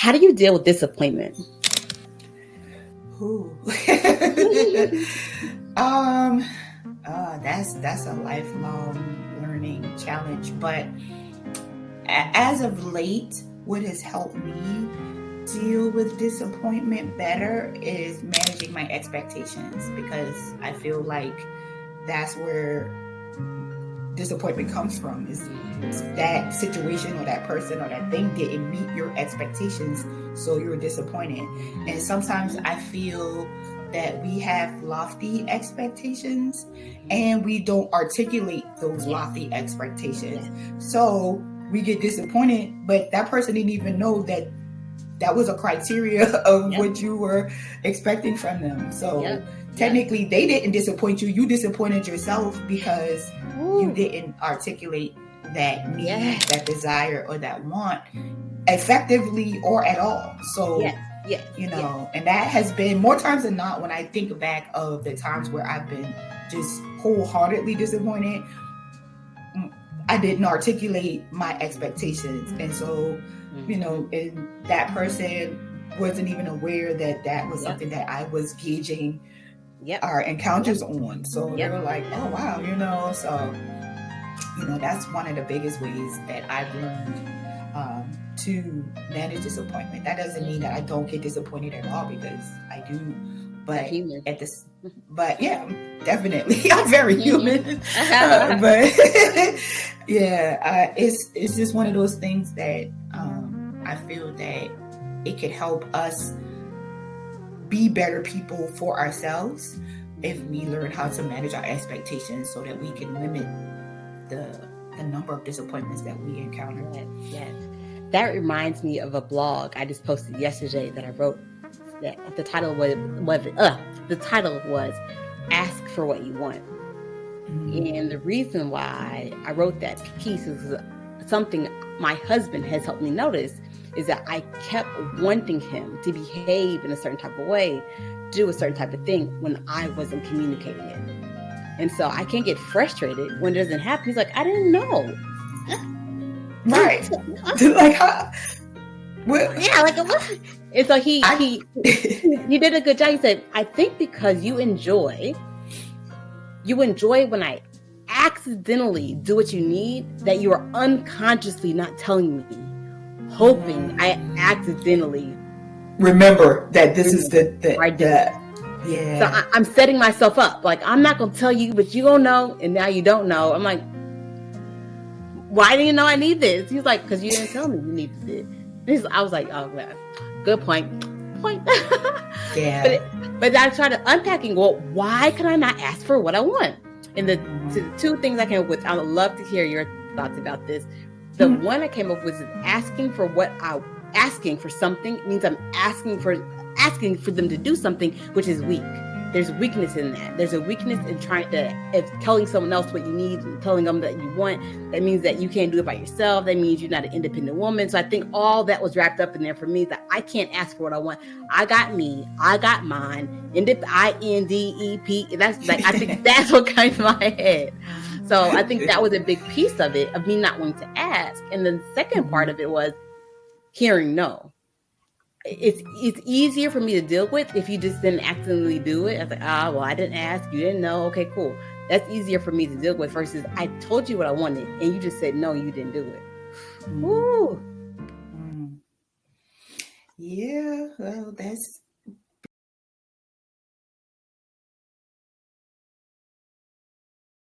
How do you deal with disappointment? That's a lifelong learning challenge. But as of late, what has helped me deal with disappointment better is managing my expectations, because I feel like that's where disappointment comes from, is that situation or that person or that thing didn't meet your expectations, so you're disappointed. And sometimes I feel that we have lofty expectations and we don't articulate those lofty expectations. So we get disappointed, but that person didn't even know that that was a criteria of what you were expecting from them. So technically they didn't disappoint you. You disappointed yourself because you didn't articulate that need, that desire, or that want effectively or at all. So, and that has been more times than not, when I think back of the times where I've been just wholeheartedly disappointed, I didn't articulate my expectations. And so, and that person wasn't even aware that that was something that I was gauging our encounters on. So they were like, oh, wow, so, that's one of the biggest ways that I've learned to manage disappointment. That doesn't mean that I don't get disappointed at all, because I do. But definitely, I'm very human. But it's just one of those things that I feel that it could help us be better people for ourselves if we learn how to manage our expectations, so that we can limit the number of disappointments that we encounter. Yes. That reminds me of a blog I just posted yesterday that I wrote. That the title was "Ask for What You Want," and the reason why I wrote that piece is something my husband has helped me notice, is that I kept wanting him to behave in a certain type of way, do a certain type of thing, when I wasn't communicating it. And so I can't get frustrated when it doesn't happen. He's like, I didn't know. Right. Like, how? Well, what? And so he did a good job. He said, I think because you enjoy when I accidentally do what you need, that you are unconsciously not telling me, hoping I accidentally remember that this is the So I'm setting myself up. Like, I'm not going to tell you, but you don't know, and now you don't know. I'm like, why didn't you know I need this? He's like, because you didn't tell me you needed it. I was like, oh, man, good point. Yeah. But I started unpacking, well, why can I not ask for what I want? And the two things I came up with, I would love to hear your thoughts about this. The one I came up with is asking for something means I'm asking for them to do something, which is weak. There's weakness in that. There's a weakness in telling someone else what you need and telling them that you want. That means that you can't do it by yourself. That means you're not an independent woman. So I think all that was wrapped up in there for me, that I can't ask for what I want. I got me. I got mine. INDEP. That's like, I think that's what came to my head. So I think that was a big piece of it, of me not wanting to ask. And then the second part of it was hearing no. It's easier for me to deal with if you just didn't accidentally do it. I was like, well, I didn't ask, you didn't know. Okay, cool. That's easier for me to deal with versus I told you what I wanted and you just said no, you didn't do it. Woo. Yeah, well,